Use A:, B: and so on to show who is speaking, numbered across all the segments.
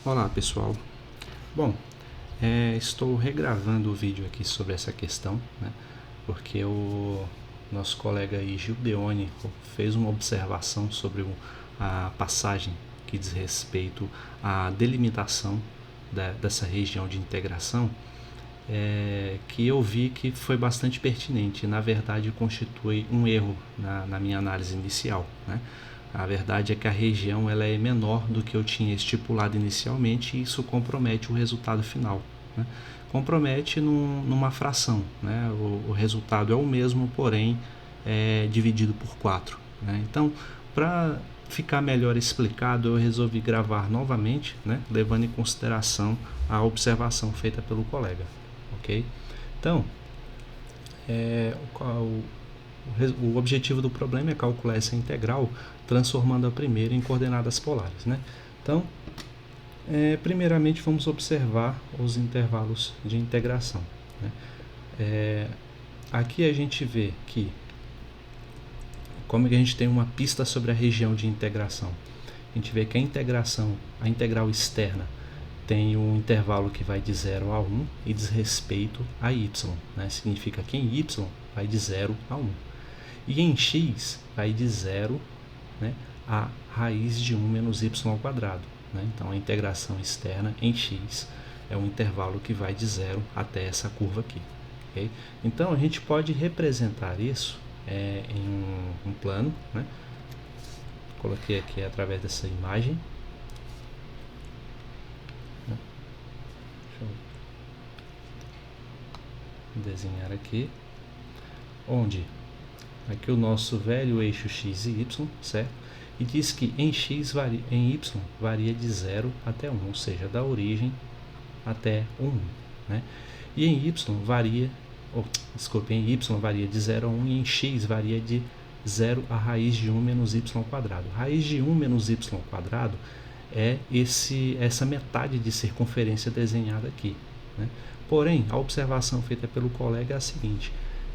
A: Olá pessoal, bom, estou regravando o vídeo aqui sobre essa questão, né, porque o nosso colega aí, Gildeone, fez uma observação sobre a passagem que diz respeito à delimitação dessa região de integração, que eu vi que foi bastante pertinente, na verdade constitui um erro na minha análise inicial, né. A verdade é que a região ela é menor do que eu tinha estipulado inicialmente e isso compromete o resultado final, né? Compromete numa fração, né? O resultado é o mesmo, porém dividido por 4, né? Então, para ficar melhor explicado, eu resolvi gravar novamente, né? Levando em consideração a observação feita pelo colega, ok? Então, o objetivo do problema é calcular essa integral transformando a primeira em coordenadas polares, né? Então, primeiramente vamos observar os intervalos de integração, né? Aqui a gente vê que, como que a gente tem uma pista sobre a região de integração, a gente vê que a integral externa tem um intervalo que vai de 0 a 1 e diz respeito a y, né? Significa que em y vai de 0 a 1. E em x vai de 0, né, a raiz de 1 menos y ao quadrado, né? Então a integração externa em x é um intervalo que vai de 0 até essa curva aqui, okay? Então a gente pode representar isso em um plano, né? Coloquei aqui através dessa imagem. Deixa eu desenhar aqui, onde aqui o nosso velho eixo x e y, certo? E diz que em y varia de 0 até 1, ou seja, da origem até 1, né? E em y varia de 0 a 1 e em x varia de 0 a raiz de 1 menos y ao quadrado. Raiz de 1 menos y ao quadrado é essa metade de circunferência desenhada aqui, né? Porém, a observação feita pelo colega é a seguinte,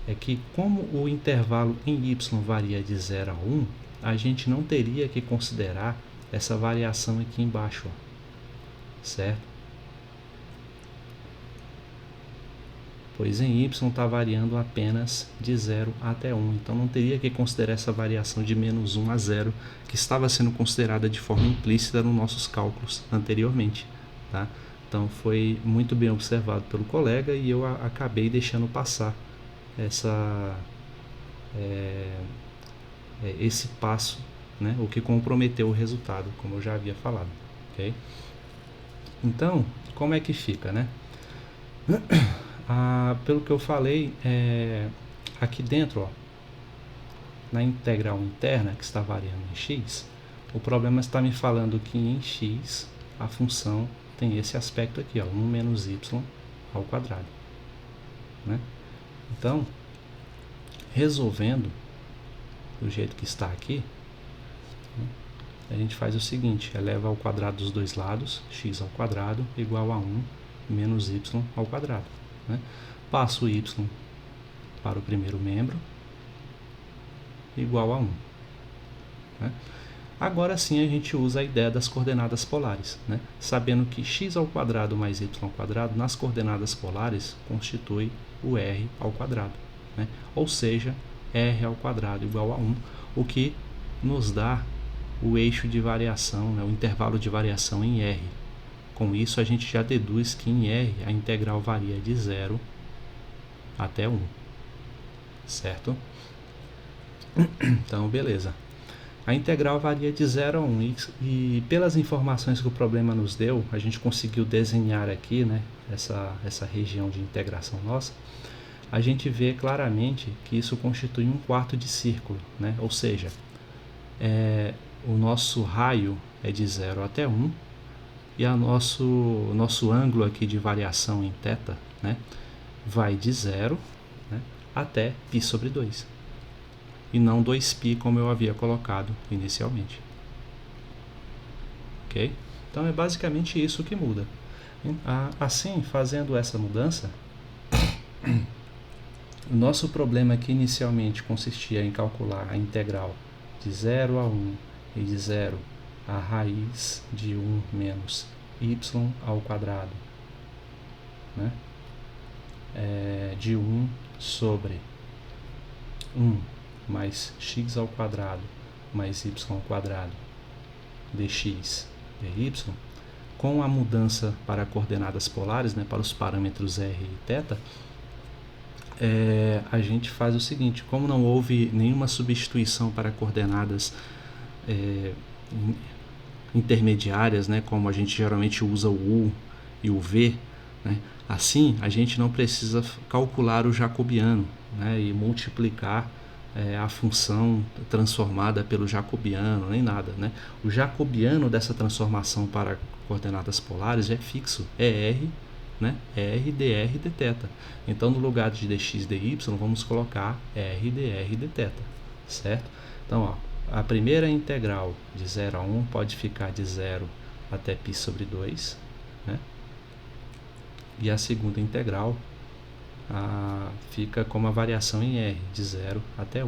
A: é que como o intervalo em y varia de 0 a 1, a gente não teria que considerar essa variação aqui embaixo, ó, certo? Pois em y está variando apenas de 0 até 1, então não teria que considerar essa variação de menos 1 a 0, que estava sendo considerada de forma implícita nos nossos cálculos anteriormente, tá? Então foi muito bem observado pelo colega e eu acabei deixando passar esse passo, né, o que comprometeu o resultado, como eu já havia falado, ok? Então, como é que fica, né? Pelo que eu falei, aqui dentro, ó, na integral interna, que está variando em x, o problema está me falando que em x a função tem esse aspecto aqui, ó, 1 menos y ao quadrado, né? Então, resolvendo do jeito que está aqui, a gente faz o seguinte, eleva ao quadrado dos dois lados, x ao quadrado igual a 1 menos y ao quadrado, né? Passo o y para o primeiro membro, igual a 1, né? Agora sim a gente usa a ideia das coordenadas polares, né? Sabendo que x ao quadrado mais y ao quadrado nas coordenadas polares constitui o r ao quadrado, né? Ou seja, r ao quadrado igual a 1, o que nos dá o eixo de variação, né, o intervalo de variação em r. Com isso a gente já deduz que em r a integral varia de 0 até 1, certo? Então, beleza. A integral varia de 0 a 1 e pelas informações que o problema nos deu, a gente conseguiu desenhar aqui, né, essa região de integração nossa. A gente vê claramente que isso constitui um quarto de círculo, né? Ou seja, o nosso raio é de 0 até 1 e o nosso ângulo aqui de variação em θ, né, vai de 0, né, até π sobre 2 e não 2π como eu havia colocado inicialmente, ok? Então é basicamente isso que muda. Assim, fazendo essa mudança, o nosso problema que inicialmente consistia em calcular a integral de 0 a 1 e de 0 a raiz de 1 menos y ao quadrado, né? De 1 sobre 1 mais x ao quadrado mais y ao quadrado dx dy, com a mudança para coordenadas polares, né, para os parâmetros r e θ, a gente faz o seguinte: como não houve nenhuma substituição para coordenadas intermediárias, né, como a gente geralmente usa o u e o v, né, assim a gente não precisa calcular o jacobiano, né, e multiplicar a função transformada pelo jacobiano, nem nada, né? O jacobiano dessa transformação para coordenadas polares é fixo, é r, né? R dr dθ. Então, no lugar de dx dy, vamos colocar r dr dθ, certo? Então, ó, a primeira integral de 0 a 1 pode ficar de 0 até π sobre 2, né? E a segunda integral fica como a variação em r, de 0 até 1.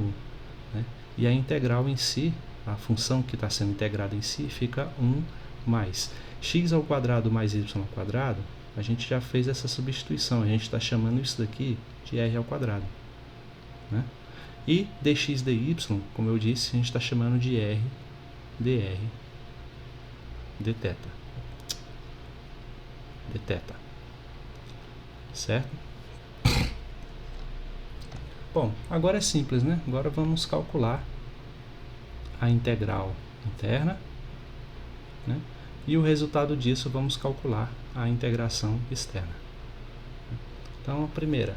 A: Né? E a integral em si, a função que está sendo integrada em si, fica 1 mais x ao quadrado mais y ao quadrado. A gente já fez essa substituição, a gente está chamando isso daqui de r ao quadrado. Né? E dx dy, como eu disse, a gente está chamando de r dr dθ. Certo? Bom, agora é simples, né? Agora vamos calcular a integral interna, né? E o resultado disso vamos calcular a integração externa. Então, a primeira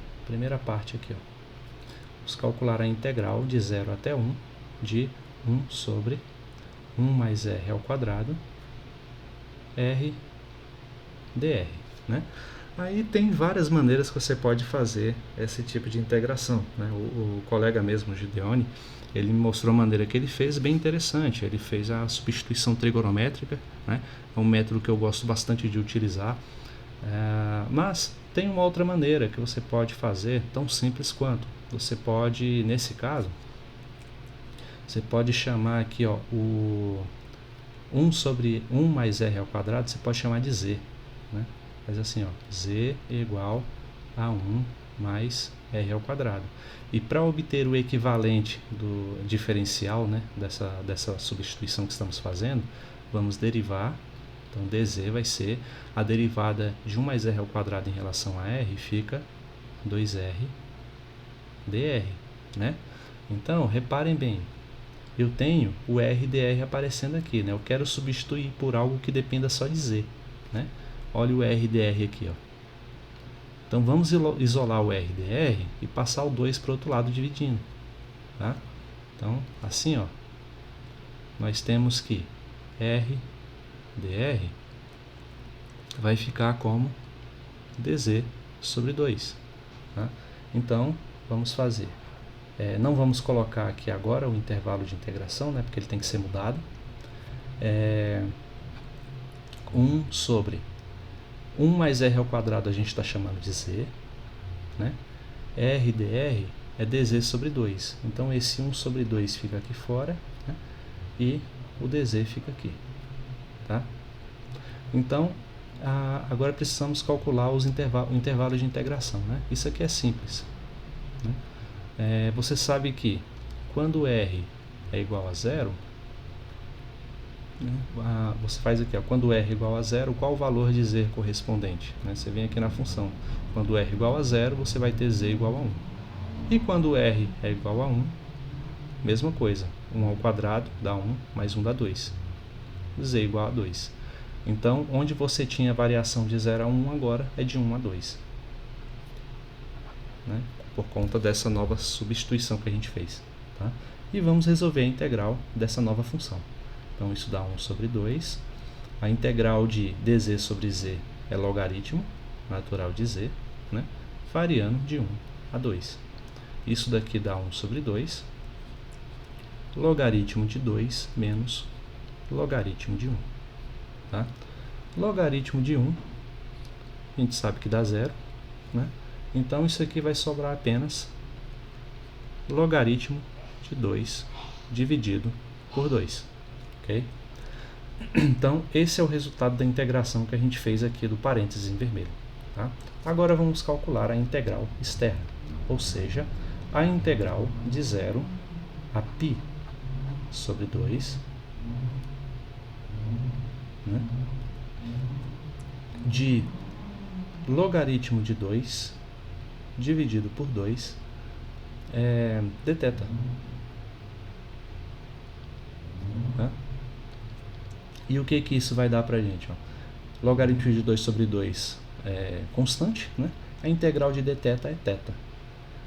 A: parte aqui, ó. Vamos calcular a integral de 0 até 1 de 1 sobre 1 mais r ao quadrado r dr, né? Aí tem várias maneiras que você pode fazer esse tipo de integração, né? O colega mesmo, Gideone, ele me mostrou a maneira que ele fez, bem interessante. Ele fez a substituição trigonométrica, né? É um método que eu gosto bastante de utilizar. Mas tem uma outra maneira que você pode fazer, tão simples quanto. Você pode, nesse caso, você pode chamar aqui, ó, o 1 sobre 1 mais r ao quadrado, você pode chamar de z, né? Faz assim, ó, z igual a 1 mais r ao quadrado. E para obter o equivalente do diferencial, né, dessa substituição que estamos fazendo, vamos derivar. Então, dz vai ser a derivada de 1 mais r ao quadrado em relação a r, fica 2r dr, né? Então, reparem bem, eu tenho o r dr aparecendo aqui, né? Eu quero substituir por algo que dependa só de z, né? Olha o RDR aqui, ó. Então vamos isolar o RDR e passar o 2 para o outro lado dividindo, tá? Então, assim, ó, nós temos que RDR vai ficar como dz sobre 2, tá? Então, vamos fazer. Não vamos colocar aqui agora o intervalo de integração, né? Porque ele tem que ser mudado. 1 sobre 1 mais r ao quadrado a gente está chamando de z, né? R dr é dz sobre 2. Então, esse 1 sobre 2 fica aqui fora, né? E o dz fica aqui, tá? Então, agora precisamos calcular o intervalo de integração, né? Isso aqui é simples, né? Você sabe que quando r é igual a 0, você faz aqui, ó, quando r é igual a 0, qual o valor de z correspondente, né? Você vem aqui na função, quando r é igual a 0, você vai ter z igual a 1. E quando r é igual a 1, mesma coisa, 1 ao quadrado dá 1, mais 1 dá 2, z igual a 2. Então, onde você tinha variação de 0 a 1, agora é de 1 a 2, né? Por conta dessa nova substituição que a gente fez, tá? E vamos resolver a integral dessa nova função. Então, isso dá 1 sobre 2. A integral de dz sobre z é logaritmo natural de z, né? Variando de 1 a 2. Isso daqui dá 1 sobre 2. Logaritmo de 2 menos logaritmo de 1. Tá? Logaritmo de 1, a gente sabe que dá 0, né? Então, isso aqui vai sobrar apenas logaritmo de 2 dividido por 2. Okay? Então, esse é o resultado da integração que a gente fez aqui do parênteses em vermelho. Tá? Agora vamos calcular a integral externa, ou seja, a integral de 0 a π sobre 2, né, de logaritmo de 2 dividido por 2 dθ. Tá? E o que isso vai dar para a gente? Ó? Logaritmo de 2 sobre 2 é constante, né? A integral de dθ é θ.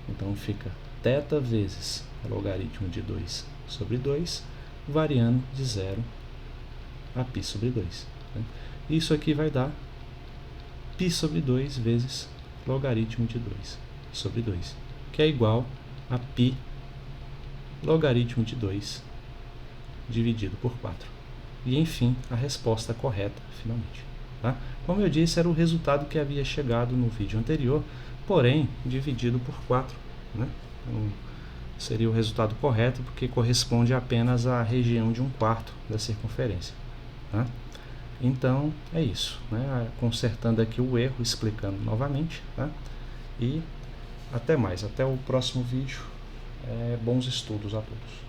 A: Então fica θ vezes logaritmo de 2 sobre 2, variando de 0 a π sobre 2. Né? Isso aqui vai dar π sobre 2 vezes logaritmo de 2 sobre 2, que é igual a π logaritmo de 2 dividido por 4. E, enfim, a resposta correta, finalmente. Tá? Como eu disse, era o resultado que havia chegado no vídeo anterior, porém, dividido por 4. Né? Então, seria o resultado correto, porque corresponde apenas à região de 1/4 da circunferência. Tá? Então, é isso. Né? Consertando aqui o erro, explicando novamente. Tá? E até mais. Até o próximo vídeo. Bons estudos a todos.